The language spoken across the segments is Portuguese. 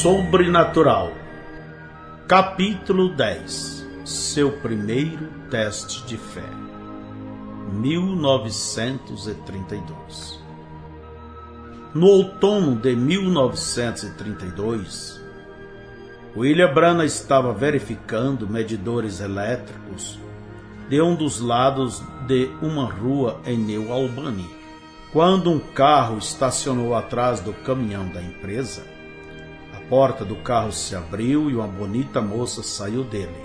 Sobrenatural. Capítulo 10. Seu primeiro teste de fé. 1932. No outono de 1932, William Branham estava verificando medidores elétricos de um dos lados de uma rua em New Albany, quando um carro estacionou atrás do caminhão da empresa. A porta do carro se abriu e uma bonita moça saiu dele.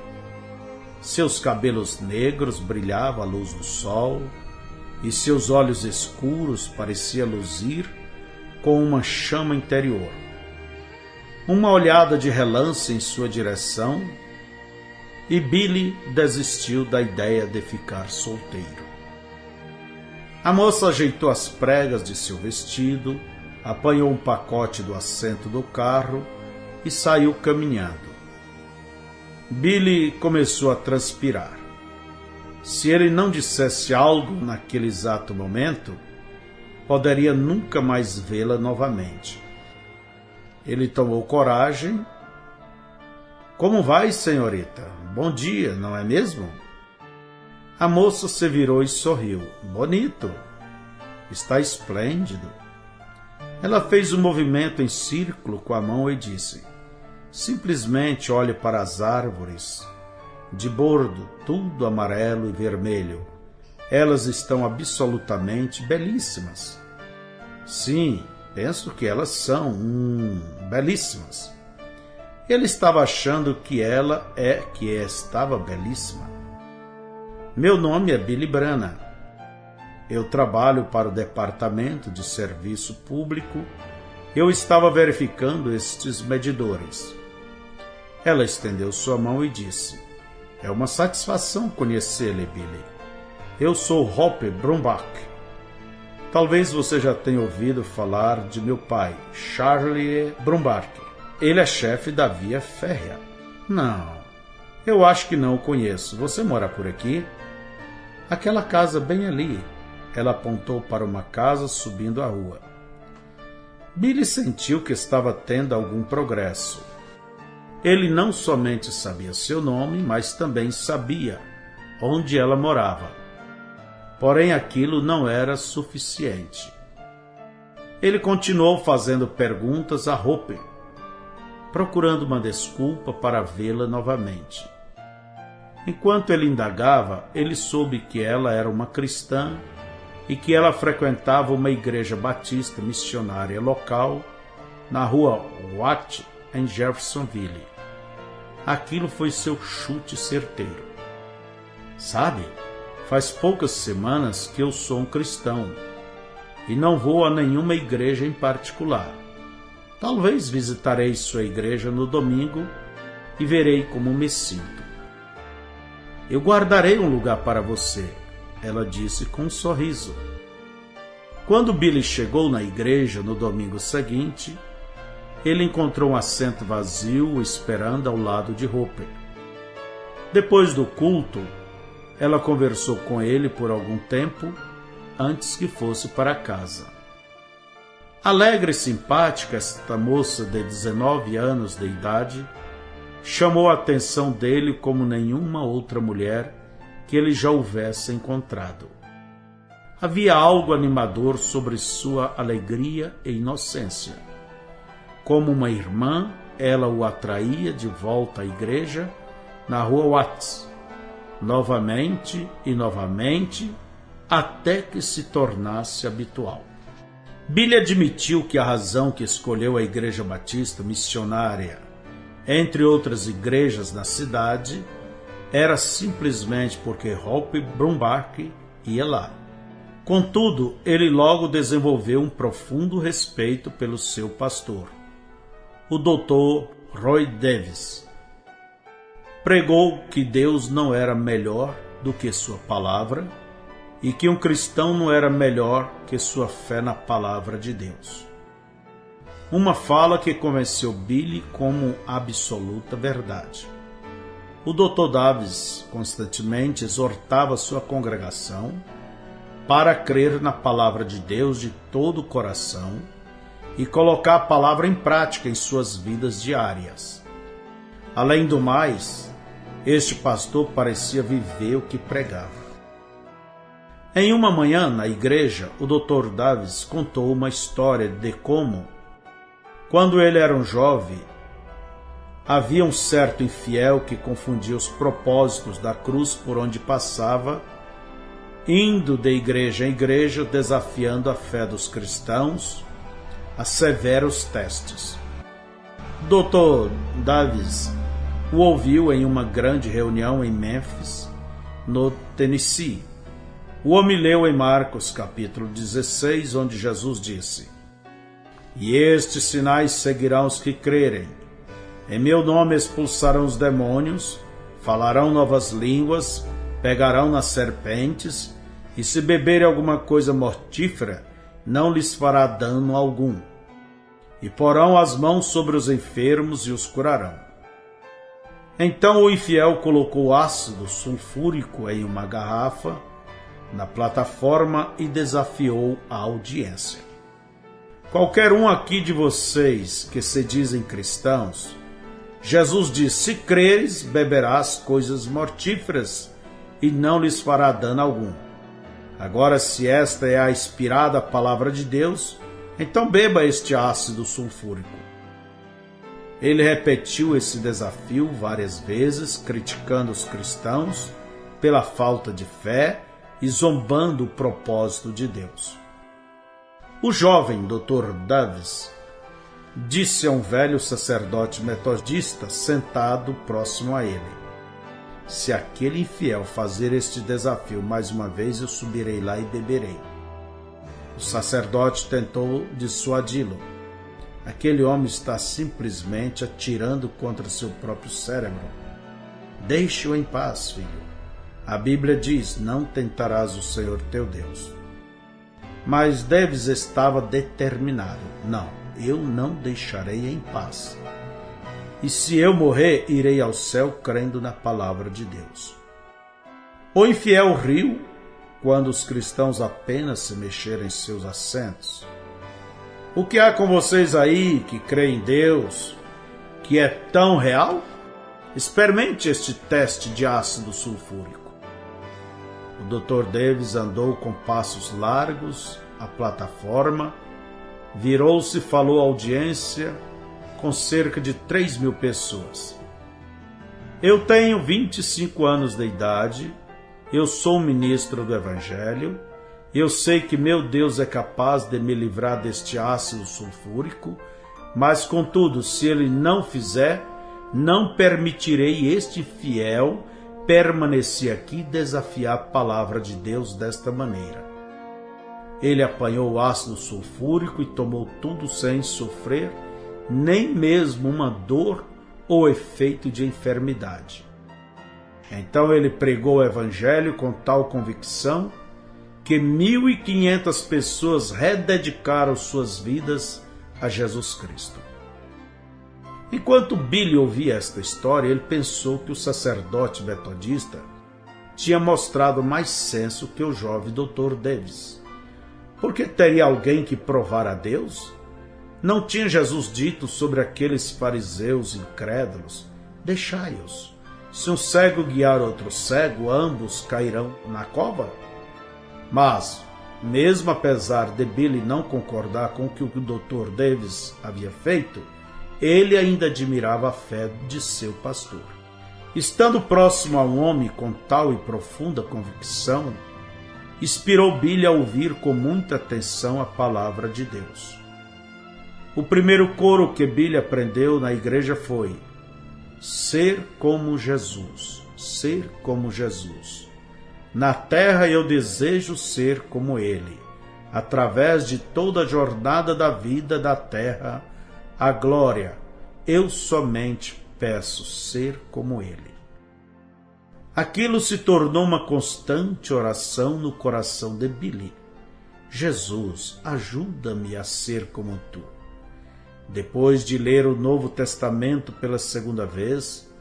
Seus cabelos negros brilhavam à luz do sol e seus olhos escuros pareciam luzir com uma chama interior. Uma olhada de relance em sua direção e Billy desistiu da ideia de ficar solteiro. A moça ajeitou as pregas de seu vestido, apanhou um pacote do assento do carro e saiu caminhando. Billy começou a transpirar. Se ele não dissesse algo naquele exato momento, poderia nunca mais vê-la novamente. Ele tomou coragem. "Como vai, senhorita? Bom dia, não é mesmo?" A moça se virou e sorriu. "Bonito. Está esplêndido." Ela fez um movimento em círculo com a mão e disse: "Simplesmente olhe para as árvores de bordo, tudo amarelo e vermelho. Elas estão absolutamente belíssimas." "Sim, penso que elas são belíssimas." Ele estava achando que ela estava belíssima. "Meu nome é Billy Branham. Eu trabalho para o Departamento de Serviço Público. Eu estava verificando estes medidores." Ela estendeu sua mão e disse: "É uma satisfação conhecê-lo, Billy. Eu sou Hope Brumbach. Talvez você já tenha ouvido falar de meu pai, Charlie Brumbach. Ele é chefe da via férrea." "Não, eu acho que não o conheço. Você mora por aqui?" "Aquela casa bem ali." Ela apontou para uma casa subindo a rua. Billy sentiu que estava tendo algum progresso. Ele não somente sabia seu nome, mas também sabia onde ela morava. Porém, aquilo não era suficiente. Ele continuou fazendo perguntas a Hope, procurando uma desculpa para vê-la novamente. Enquanto ele indagava, ele soube que ela era uma cristã e que ela frequentava uma igreja batista missionária local na rua Watt, em Jeffersonville. Aquilo foi seu chute certeiro. "Sabe, faz poucas semanas que eu sou um cristão e não vou a nenhuma igreja em particular. Talvez visitarei sua igreja no domingo e verei como me sinto." "Eu guardarei um lugar para você," ela disse com um sorriso. Quando Billy chegou na igreja no domingo seguinte, ele encontrou um assento vazio esperando ao lado de Hope. Depois do culto, ela conversou com ele por algum tempo antes que fosse para casa. Alegre e simpática, esta moça de 19 anos de idade chamou a atenção dele como nenhuma outra mulher que ele já houvesse encontrado. Havia algo animador sobre sua alegria e inocência. Como uma irmã, ela o atraía de volta à igreja na rua Watts, novamente e novamente, até que se tornasse habitual. Billy admitiu que a razão que escolheu a Igreja Batista Missionária, entre outras igrejas na cidade, era simplesmente porque Hope Brumbach ia lá. Contudo, ele logo desenvolveu um profundo respeito pelo seu pastor, o Dr. Roy Davis. Pregou que Deus não era melhor do que sua palavra e que um cristão não era melhor que sua fé na palavra de Deus. Uma fala que convenceu Billy como absoluta verdade. O Dr. Davis constantemente exortava sua congregação para crer na palavra de Deus de todo o coração e colocar a palavra em prática em suas vidas diárias. Além do mais, este pastor parecia viver o que pregava. Em uma manhã, na igreja, o Dr. Davis contou uma história de como, quando ele era um jovem, havia um certo infiel que confundia os propósitos da cruz por onde passava, indo de igreja em igreja, desafiando a fé dos cristãos a severos testes. Dr. Davis o ouviu em uma grande reunião em Memphis, no Tennessee. O homem leu em Marcos capítulo 16, onde Jesus disse: "E estes sinais seguirão os que crerem. Em meu nome expulsarão os demônios, falarão novas línguas, pegarão nas serpentes, e se beberem alguma coisa mortífera, não lhes fará dano algum. E porão as mãos sobre os enfermos e os curarão." Então o infiel colocou ácido sulfúrico em uma garrafa na plataforma e desafiou a audiência. "Qualquer um aqui de vocês que se dizem cristãos, Jesus diz: se creres, beberás coisas mortíferas e não lhes fará dano algum. Agora, se esta é a inspirada palavra de Deus, então beba este ácido sulfúrico." Ele repetiu esse desafio várias vezes, criticando os cristãos pela falta de fé e zombando o propósito de Deus. O jovem Dr. Davis disse a um velho sacerdote metodista sentado próximo a ele: "Se aquele infiel fazer este desafio mais uma vez, eu subirei lá e beberei." O sacerdote tentou dissuadi-lo. "Aquele homem está simplesmente atirando contra seu próprio cérebro. Deixe-o em paz, filho. A Bíblia diz: não tentarás o Senhor teu Deus." Mas Davis estava determinado: "Não, eu não deixarei em paz. E se eu morrer, irei ao céu crendo na palavra de Deus." O infiel riu quando os cristãos apenas se mexeram em seus assentos. "O que há com vocês aí que creem em Deus, que é tão real? Experimente este teste de ácido sulfúrico." O Dr. Davis andou com passos largos à plataforma, virou-se e falou à audiência com cerca de 3.000 pessoas. "Eu tenho 25 anos de idade, eu sou um ministro do Evangelho, eu sei que meu Deus é capaz de me livrar deste ácido sulfúrico, mas contudo, se ele não fizer, não permitirei este fiel permanecer aqui e desafiar a palavra de Deus desta maneira." Ele apanhou o ácido sulfúrico e tomou tudo sem sofrer nem mesmo uma dor ou efeito de enfermidade. Então ele pregou o Evangelho com tal convicção que 1.500 pessoas rededicaram suas vidas a Jesus Cristo. Enquanto Billy ouvia esta história, ele pensou que o sacerdote metodista tinha mostrado mais senso que o jovem Dr. Davis. Porque teria alguém que provar a Deus? Não tinha Jesus dito sobre aqueles fariseus incrédulos: "Deixai-os. Se um cego guiar outro cego, ambos cairão na cova"? Mas, mesmo apesar de Billy não concordar com o que o Dr. Davis havia feito, ele ainda admirava a fé de seu pastor. Estando próximo a um homem com tal e profunda convicção, inspirou Billy a ouvir com muita atenção a palavra de Deus. O primeiro coro que Billy aprendeu na igreja foi: "Ser como Jesus, ser como Jesus. Na terra eu desejo ser como Ele. Através de toda a jornada da vida da terra, a glória, eu somente peço ser como Ele." Aquilo se tornou uma constante oração no coração de Billy. "Jesus, ajuda-me a ser como Tu." Depois de ler o Novo Testamento pela segunda vez,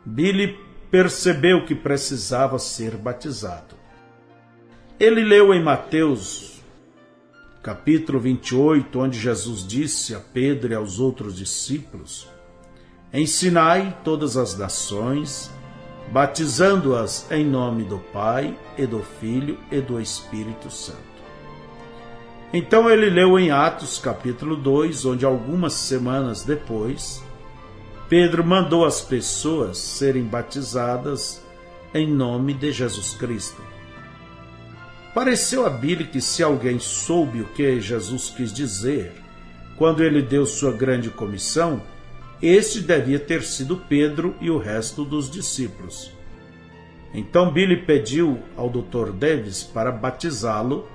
Billy percebeu que precisava ser batizado. Ele leu em Mateus capítulo 28, onde Jesus disse a Pedro e aos outros discípulos: ensinai todas as nações, batizando-as em nome do Pai, e do Filho, e do Espírito Santo. Então ele leu em Atos, capítulo 2, onde algumas semanas depois, Pedro mandou as pessoas serem batizadas em nome de Jesus Cristo. Pareceu a Billy que se alguém soube o que Jesus quis dizer quando ele deu sua grande comissão, este devia ter sido Pedro e o resto dos discípulos. Então Billy pediu ao Dr. Davis para batizá-lo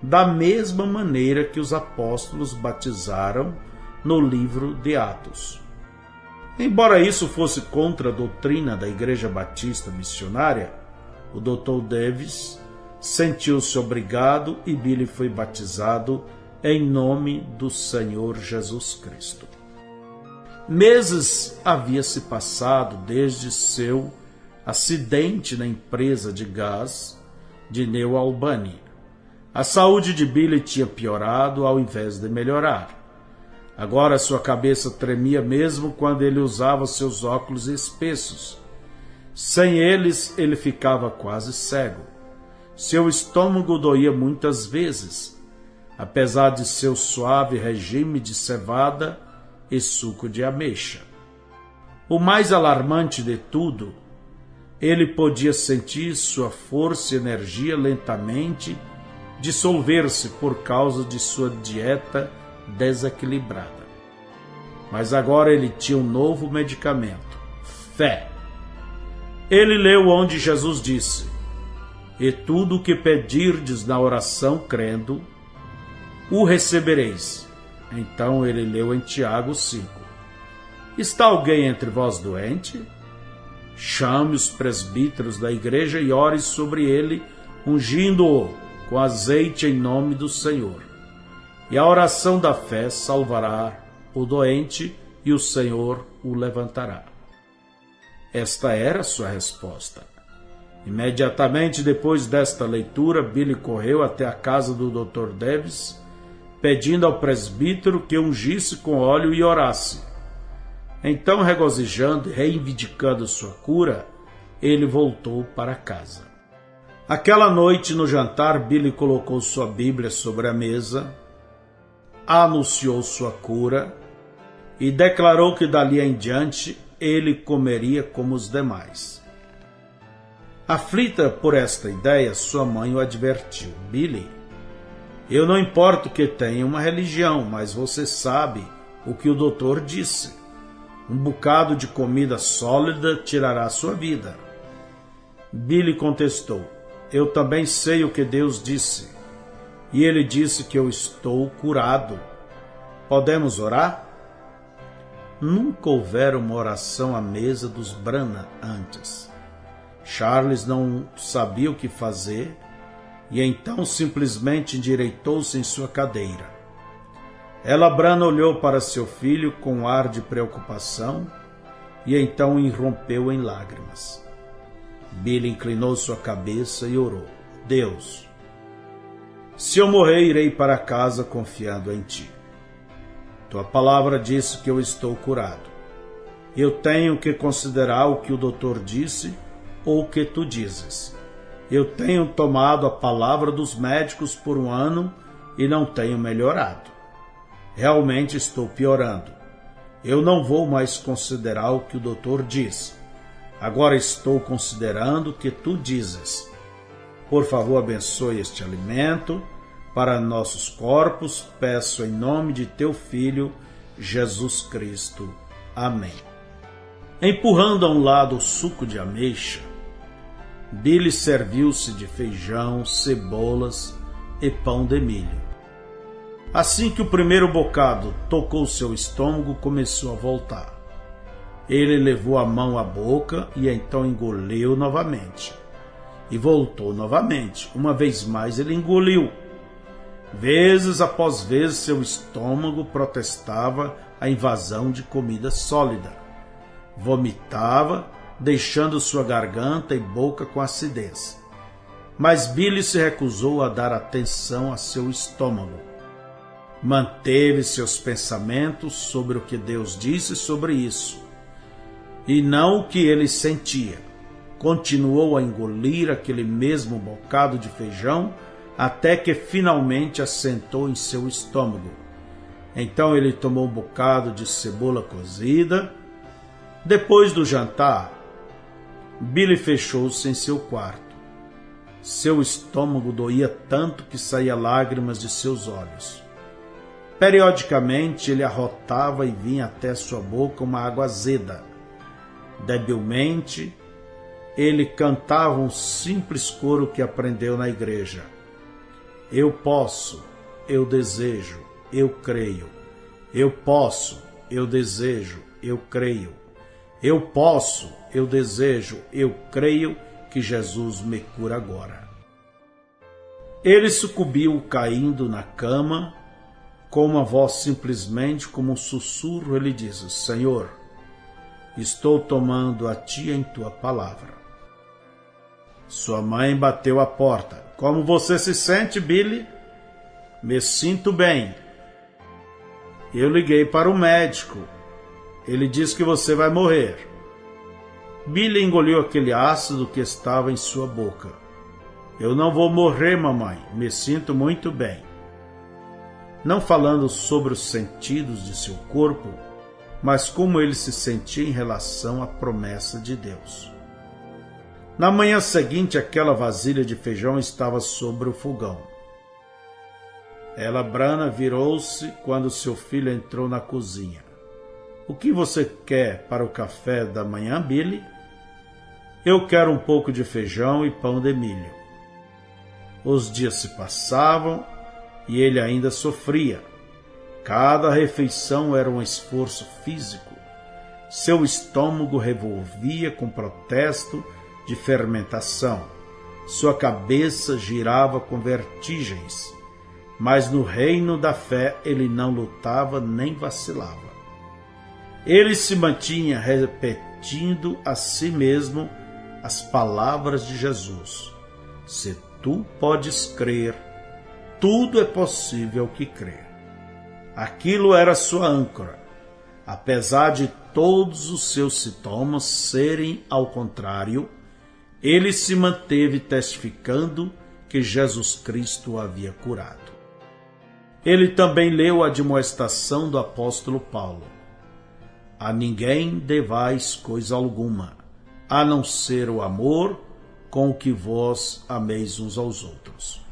da mesma maneira que os apóstolos batizaram no livro de Atos. Embora isso fosse contra a doutrina da Igreja Batista Missionária, o Dr. Davis sentiu-se obrigado e Billy foi batizado em nome do Senhor Jesus Cristo. Meses havia se passado desde seu acidente na empresa de gás de New Albany. A saúde de Billy tinha piorado ao invés de melhorar. Agora sua cabeça tremia mesmo quando ele usava seus óculos espessos. Sem eles, ele ficava quase cego. Seu estômago doía muitas vezes, apesar de seu suave regime de cevada e suco de ameixa. O mais alarmante de tudo, ele podia sentir sua força e energia lentamente dissolver-se por causa de sua dieta desequilibrada. Mas agora ele tinha um novo medicamento: fé. Ele leu onde Jesus disse: e tudo o que pedirdes na oração crendo, o recebereis. Então ele leu em Tiago 5: está alguém entre vós doente? Chame os presbíteros da igreja e ore sobre ele, ungindo-o com azeite em nome do Senhor. E a oração da fé salvará o doente, e o Senhor o levantará. Esta era a sua resposta. Imediatamente depois desta leitura, Billy correu até a casa do Dr. Davis, pedindo ao presbítero que ungisse com óleo e orasse. Então, regozijando e reivindicando sua cura, ele voltou para casa. Aquela noite, no jantar, Billy colocou sua Bíblia sobre a mesa, anunciou sua cura e declarou que dali em diante ele comeria como os demais. Aflita por esta ideia, sua mãe o advertiu: Billy, eu não importo que tenha uma religião, mas você sabe o que o doutor disse. Um bocado de comida sólida tirará sua vida. Billy contestou: eu também sei o que Deus disse. E ele disse que eu estou curado. Podemos orar? Nunca houvera uma oração à mesa dos Branham antes. Charles não sabia o que fazer e então simplesmente endireitou-se em sua cadeira. Ella Branham olhou para seu filho com um ar de preocupação e então irrompeu em lágrimas. Billy inclinou sua cabeça e orou: Deus, se eu morrer, irei para casa confiando em ti. Tua palavra disse que eu estou curado. Eu tenho que considerar o que o doutor disse ou o que tu dizes. Eu tenho tomado a palavra dos médicos por 1 ano e não tenho melhorado. Realmente estou piorando. Eu não vou mais considerar o que o doutor diz. Agora estou considerando o que tu dizes. Por favor, abençoe este alimento para nossos corpos. Peço em nome de teu Filho, Jesus Cristo. Amém. Empurrando a um lado o suco de ameixa, Billy serviu-se de feijão, cebolas e pão de milho. Assim que o primeiro bocado tocou seu estômago, começou a voltar. Ele levou a mão à boca e então engoliu novamente. E voltou novamente. Uma vez mais ele engoliu. Vezes após vezes seu estômago protestava a invasão de comida sólida. Vomitava, deixando sua garganta e boca com acidez. Mas Billy se recusou a dar atenção a seu estômago. Manteve seus pensamentos sobre o que Deus disse sobre isso, e não o que ele sentia. Continuou a engolir aquele mesmo bocado de feijão até que finalmente assentou em seu estômago. Então ele tomou um bocado de cebola cozida. Depois do jantar, Billy fechou-se em seu quarto. Seu estômago doía tanto que saía lágrimas de seus olhos. Periodicamente ele arrotava e vinha até sua boca uma água azeda. Debilmente, ele cantava um simples coro que aprendeu na igreja. Eu posso, eu desejo, eu creio. Eu posso, eu desejo, eu creio. Eu posso, eu desejo, eu creio que Jesus me cura agora. Ele sucumbiu caindo na cama. Com uma voz simplesmente como um sussurro, ele disse: Senhor, estou tomando a ti em tua palavra. Sua mãe bateu a porta. Como você se sente, Billy? Me sinto bem. Eu liguei para o médico. Ele disse que você vai morrer. Billy engoliu aquele ácido que estava em sua boca. Eu não vou morrer, mamãe. Me sinto muito bem. Não falando sobre os sentidos de seu corpo, mas como ele se sentia em relação à promessa de Deus. Na manhã seguinte, aquela vasilha de feijão estava sobre o fogão. Ela Branagh virou-se quando seu filho entrou na cozinha. O que você quer para o café da manhã, Billy? Eu quero um pouco de feijão e pão de milho. Os dias se passavam e ele ainda sofria. Cada refeição era um esforço físico. Seu estômago revolvia com protesto de fermentação. Sua cabeça girava com vertigens. Mas no reino da fé ele não lutava nem vacilava. Ele se mantinha repetindo a si mesmo as palavras de Jesus. Se tu podes crer, tudo é possível que crê. Aquilo era sua âncora. Apesar de todos os seus sintomas serem ao contrário, ele se manteve testificando que Jesus Cristo o havia curado. Ele também leu a admoestação do apóstolo Paulo. A ninguém devais coisa alguma, a não ser o amor com o que vós ameis uns aos outros.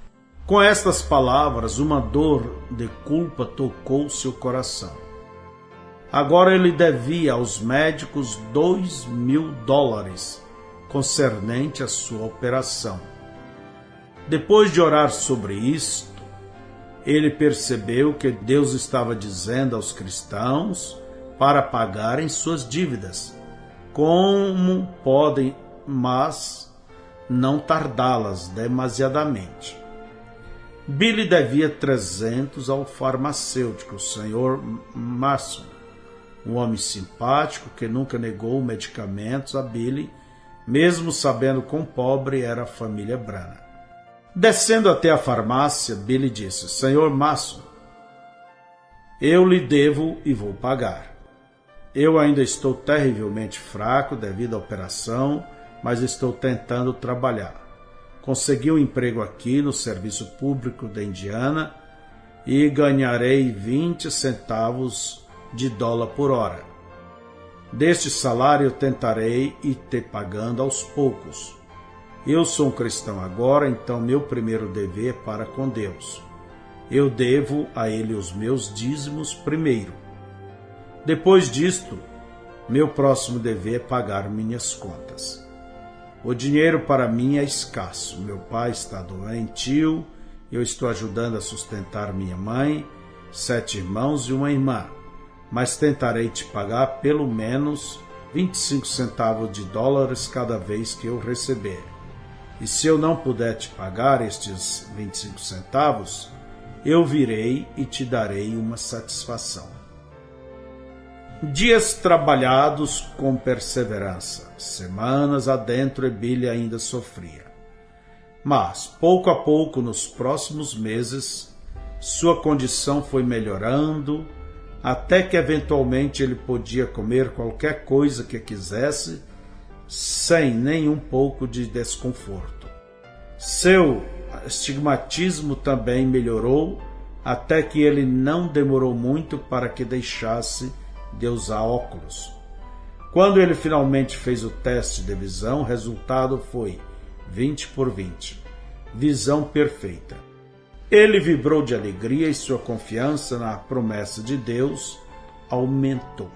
Com estas palavras, uma dor de culpa tocou seu coração. Agora ele devia aos médicos $2.000 concernente à sua operação. Depois de orar sobre isto, ele percebeu que Deus estava dizendo aos cristãos para pagarem suas dívidas, como podem, mas não tardá-las demasiadamente. Billy devia 300 ao farmacêutico, o Sr. Mason, um homem simpático que nunca negou medicamentos a Billy, mesmo sabendo quão pobre era a família Branagh. Descendo até a farmácia, Billy disse: Sr. Mason, eu lhe devo e vou pagar. Eu ainda estou terrivelmente fraco devido à operação, mas estou tentando trabalhar. Consegui um emprego aqui no Serviço Público da Indiana e ganharei 20 centavos de dólar por hora. Deste salário eu tentarei ir te pagando aos poucos. Eu sou um cristão agora, então meu primeiro dever é para com Deus. Eu devo a Ele os meus dízimos primeiro. Depois disto, meu próximo dever é pagar minhas contas. O dinheiro para mim é escasso. Meu pai está doentio, eu estou ajudando a sustentar minha mãe, 7 irmãos e uma irmã, mas tentarei te pagar pelo menos 25 centavos de dólares cada vez que eu receber. E se eu não puder te pagar estes 25 centavos, eu virei e te darei uma satisfação. Dias trabalhados com perseverança. Semanas adentro, Billy ainda sofria. Mas, pouco a pouco, nos próximos meses, Sua condição foi melhorando, até que eventualmente ele podia comer qualquer coisa que quisesse, sem nenhum pouco de desconforto. Seu astigmatismo também melhorou, até que ele não demorou muito para que deixasse de usar óculos. Quando ele finalmente fez o teste de visão, o resultado foi 20/20, visão perfeita. Ele vibrou de alegria e sua confiança na promessa de Deus aumentou.